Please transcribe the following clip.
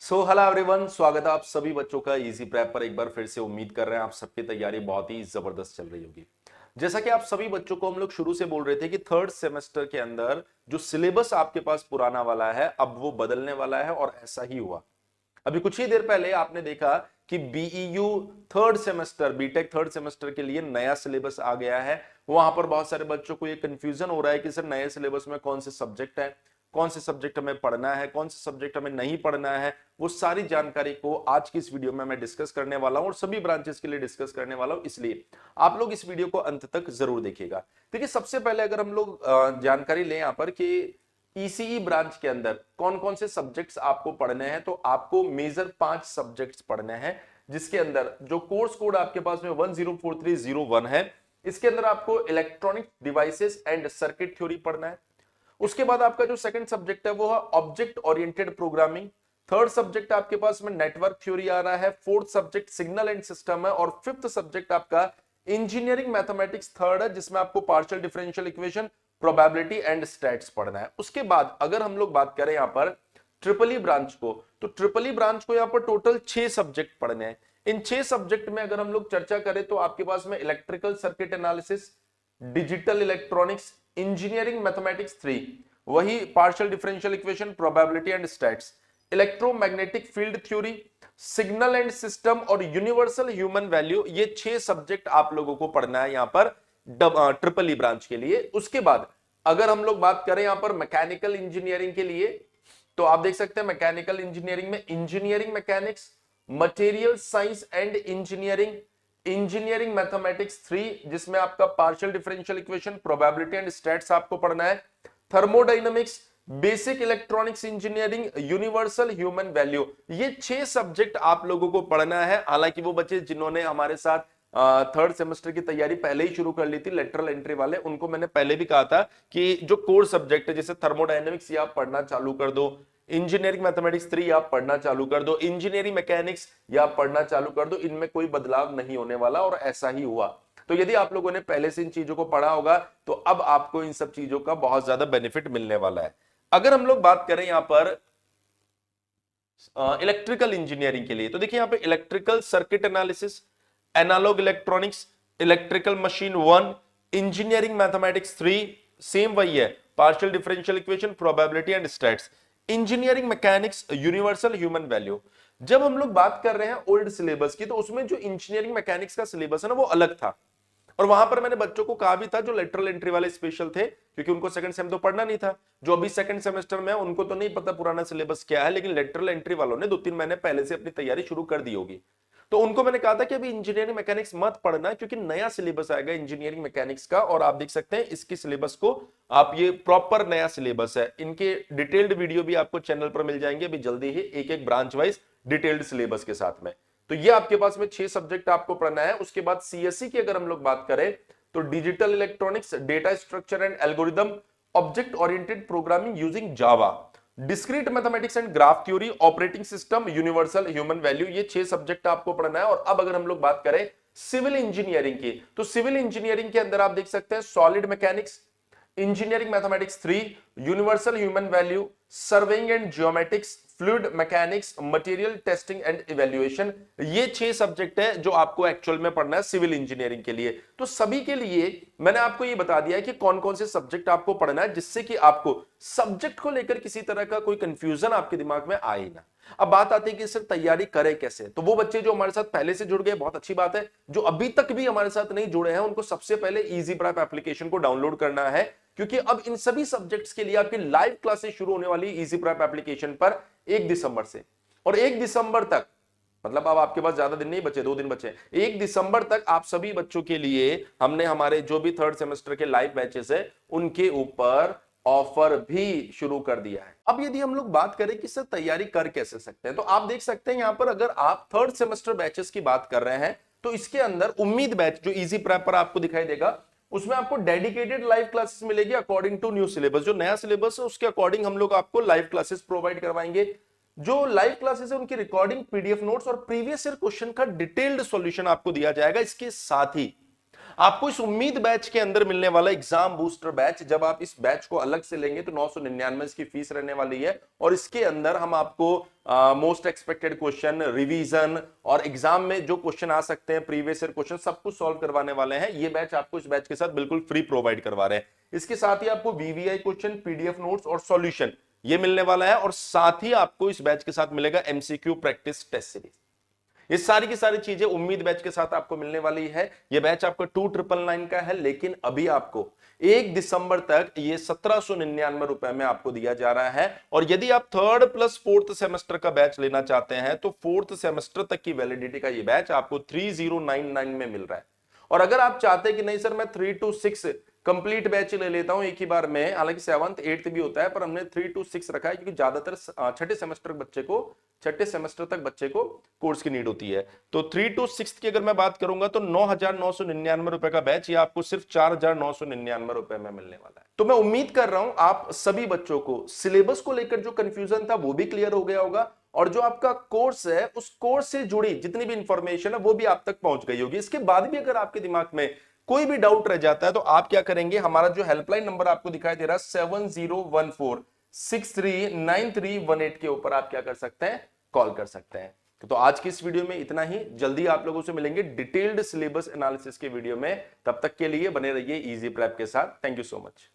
Hello everyone, स्वागत है आप सभी बच्चों का इजी प्रेप पर। एक बार फिर से उम्मीद कर रहे हैं आप सबकी तैयारी बहुत ही जबरदस्त चल रही होगी। जैसा कि आप सभी बच्चों को हम लोग शुरू से बोल रहे थे कि थर्ड सेमेस्टर के अंदर जो सिलेबस आपके पास पुराना वाला है अब वो बदलने वाला है, और ऐसा ही हुआ। अभी कुछ ही देर पहले आपने देखा कि BEU third semester, BTech third semester के लिए नया सिलेबस आ गया है। वहां पर बहुत सारे बच्चों को ये कंफ्यूजन हो रहा है कि सर नए सिलेबस में कौन से सब्जेक्ट है, कौन से सब्जेक्ट हमें पढ़ना है, कौन से सब्जेक्ट हमें नहीं पढ़ना है। वो सारी जानकारी को आज की इस वीडियो में मैं डिस्कस करने वाला हूं, और सभी ब्रांचेस के लिए डिस्कस करने वाला हूं, इसलिए आप लोग इस वीडियो को अंत तक जरूर देखिएगा। देखिए, सबसे पहले अगर हम लोग जानकारी लें यहां पर कि ईसीई ब्रांच के अंदर कौन कौन से सब्जेक्ट्स आपको पढ़ने हैं, तो आपको मेजर 5 सब्जेक्ट्स पढ़ने हैं, जिसके अंदर जो कोर्स कोड आपके पास में 104301 है, इसके अंदर आपको electronic devices and circuit theory पढ़ना है। उसके बाद आपका जो सेकंड सब्जेक्ट है वो है object oriented programming. Third subject आपके पास में नेटवर्क थ्योरी आ रहा है। Fourth subject signal and system है, और फिफ्थ सब्जेक्ट आपका इंजीनियरिंग मैथमेटिक्स थर्ड है, जिसमें आपको partial differential equation, probability and stats पढ़ना है। उसके बाद अगर हम लोग बात करें यहां पर ट्रिपल ई ब्रांच को, तो ट्रिपल ई ब्रांच को यहां पर टोटल 6 सब्जेक्ट पढ़ने हैं। इन 6 सब्जेक्ट में अगर हम लोग चर्चा करें तो आपके पास में electrical circuit analysis, digital electronics, engineering mathematics 3, वही partial differential equation, probability and stats, electromagnetic field theory, signal and system और यूनिवर्सल ह्यूमन वैल्यू। ये 6 सब्जेक्ट आप लोगों को पढ़ना है यहां पर ट्रिपल ई ब्रांच के लिए। उसके बाद अगर हम लोग बात करें यहां पर मैकेनिकल इंजीनियरिंग के लिए, तो आप देख सकते हैं मैकेनिकल इंजीनियरिंग में engineering mechanics, material science and engineering, engineering mathematics 3, जिसमें आपका partial differential equation, probability and stats आपको पढ़ना है, thermodynamics, basic electronics engineering, universal human value. ये 6 सब्जेक्ट आप लोगों को पढ़ना है। हालांकि वो बच्चे जिन्होंने हमारे साथ थर्ड सेमेस्टर की तैयारी पहले ही शुरू कर ली थी, लेटरल एंट्री वाले, उनको मैंने पहले भी कहा था कि जो कोर सब्जेक्ट है जैसे थर्मोडायनेमिक्स, ये आप पढ़ना चालू कर दो, इंजीनियरिंग मैथमेटिक्स 3 आप पढ़ना चालू कर दो, इंजीनियरिंग मैकेनिक्स या आप पढ़ना चालू कर दो। इनमें कोई बदलाव नहीं होने वाला, और ऐसा ही हुआ। तो यदि आप लोगों ने पहले से इन चीजों को पढ़ा होगा तो अब आपको इन सब चीजों का बहुत ज्यादा बेनिफिट मिलने वाला है। अगर हम लोग बात करें यहां पर इलेक्ट्रिकल इंजीनियरिंग के लिए, तो देखिए यहां पे electrical circuit analysis, analog electronics, electrical machine 1, engineering mathematics 3, same वही है, partial differential equation, probability and stats, engineering mechanics, universal human value. जब हम लोग बात कर रहे हैं ओल्ड सिलेबस की, तो उसमें जो इंजीनियरिंग मैकेनिक्स का सिलेबस है ना, वो अलग था। और वहां पर मैंने बच्चों को कहा भी था जो लेटरल एंट्री वाले स्पेशल थे, क्योंकि उनको सेकंड सेम तो पढ़ना नहीं था। जो अभी सेकंड सेमेस्टर में है उनको तो नहीं पता पुराना सिलेबस क्या है, लेकिन लेटरल एंट्री वालों ने 2-3 महीने पहले से अपनी तैयारी शुरू कर दी होगी। तो उनको मैंने कहा था कि अभी इंजीनियरिंग मैकेनिक्स मत पढ़ना, क्योंकि नया सिलेबस आएगा इंजीनियरिंग मैकेनिक्स का, और आप देख सकते हैं इसकी सिलेबस को, आप ये प्रॉपर नया सिलेबस है। इनके डिटेल्ड वीडियो भी आपको चैनल पर मिल जाएंगे अभी जल्दी ही, एक एक ब्रांच वाइज डिटेल्ड सिलेबस के साथ में। तो ये आपके पास में 6 सब्जेक्ट आपको पढ़ना है। उसके बाद सीएससी की अगर हम लोग बात करें तो digital electronics, data structure and algorithm, object oriented programming using Java, discrete mathematics and graph theory, operating system, universal human value. ये 6 सब्जेक्ट आपको पढ़ना है। और अब अगर हम लोग बात करें सिविल इंजीनियरिंग की, तो सिविल इंजीनियरिंग के अंदर आप देख सकते हैं solid mechanics, engineering mathematics 3, universal human value, surveying and geometrics, fluid mechanics, material testing and evaluation. ये 6 सब्जेक्ट है जो आपको एक्चुअल में पढ़ना है सिविल इंजीनियरिंग के लिए। तो सभी के लिए मैंने आपको ये बता दिया है कि कौन कौन से सब्जेक्ट आपको पढ़ना है, जिससे कि आपको सब्जेक्ट को लेकर किसी तरह का कोई कंफ्यूजन आपके दिमाग में आए ना। अब बात आती है कि सर तैयारी करें कैसे, तो वो बच्चे जो हमारे साथ पहले से जुड़ गए बहुत अच्छी बात है। जो अभी तक भी हमारे साथ नहीं जुड़े हैं उनको सबसे पहले इजी प्रेप एप्लीकेशन को डाउनलोड करना है, क्योंकि अब इन सभी सब्जेक्ट्स के लिए आपकी लाइव क्लासेस शुरू होने वाली इजी प्रेप एप्लीकेशन पर 1 दिसंबर से। और 1 दिसंबर तक, मतलब अब आपके पास ज्यादा दिन नहीं बचे, 2 दिन बचे। 1 दिसंबर तक आप सभी बच्चों के लिए हमने हमारे जो भी थर्ड सेमेस्टर के लाइव बैचेस है उनके ऊपर ऑफर भी शुरू कर दिया है। अब यदि हम लोग बात करें कि सर तैयारी कर कैसे सकते हैं, तो आप देख सकते हैं यहां पर अगर आप थर्ड सेमेस्टर बैचेस की बात कर रहे हैं तो इसके अंदर उम्मीद बैच जो इजी प्रेप पर आपको दिखाई देगा, उसमें आपको डेडिकेटेड लाइव क्लासेस मिलेगी अकॉर्डिंग टू न्यू सिलेबस। जो नया सिलेबस है उसके अकॉर्डिंग हम लोग आपको लाइव क्लासेस प्रोवाइड करवाएंगे। जो लाइव क्लासेस है उनकी रिकॉर्डिंग, पीडीएफ नोट्स और प्रीवियस ईयर क्वेश्चन का डिटेल्ड सॉल्यूशन आपको दिया जाएगा। इसके साथ ही आपको इस उम्मीद बैच के अंदर मिलने वाला एग्जाम बूस्टर बैच, जब आप इस बैच को अलग से लेंगे तो 999 इसकी फीस रहने वाली है, और इसके अंदर हम आपको मोस्ट एक्सपेक्टेड क्वेश्चन, रिवीजन और एग्जाम में जो क्वेश्चन आ सकते हैं, प्रीवियस ईयर क्वेश्चन, सब कुछ सॉल्व करवाने वाले हैं। ये बैच आपको इस बैच के साथ बिल्कुल फ्री प्रोवाइड करवा रहे हैं। इसके साथ ही आपको वीवीआई क्वेश्चन, पीडीएफ नोट्स और सॉल्यूशन ये मिलने वाला है, और साथ ही आपको इस बैच के साथ मिलेगा एमसीक्यू प्रैक्टिस टेस्ट सीरीज। ये सारी की सारी चीजें उम्मीद बैच के साथ आपको मिलने वाली है। ये बैच आपका 2999 का है, लेकिन अभी आपको 1 दिसंबर तक ये 1799 रुपए में आपको दिया जा रहा है। और यदि आप 3rd प्लस 4th सेमेस्टर का बैच लेना चाहते हैं तो 4th सेमेस्टर तक की वैलिडिटी का ये बैच आपको 3099 में मिल रहा है। और अगर आप चाहते हैं कि नहीं सर मैं 3 to 6 कंप्लीट बैच ले लेता हूं एक ही बार में, हालांकि 7th 8th भी होता है, पर हमने 3 to 6 रखा है क्योंकि ज्यादातर छठे सेमेस्टर तक बच्चे को कोर्स की नीड होती है। तो 3 to 6 की अगर मैं बात करूंगा तो 9,999 रुपए का बैच ये आपको सिर्फ 4,999 रुपए में मिलने वाला है। तो मैं उम्मीद कर रहा हूं आप सभी बच्चों को सिलेबस को लेकर जो कंफ्यूजन था वो भी क्लियर हो गया होगा, और जो आपका कोर्स है उस कोर्स से जुड़ी जितनी भी इंफॉर्मेशन है वो भी आप तक पहुंच गई होगी। इसके बाद भी अगर आपके दिमाग में कोई भी डाउट रह जाता है तो आप क्या करेंगे, हमारा जो हेल्पलाइन नंबर आपको दिखाई दे रहा है 7014639318 के ऊपर आप क्या कर सकते हैं, कॉल कर सकते हैं। तो आज की इस वीडियो में इतना ही। जल्दी आप लोगों से मिलेंगे डिटेल्ड सिलेबस एनालिसिस के वीडियो में। तब तक के लिए बने रहिए इजी प्रेप के साथ। Thank you so much.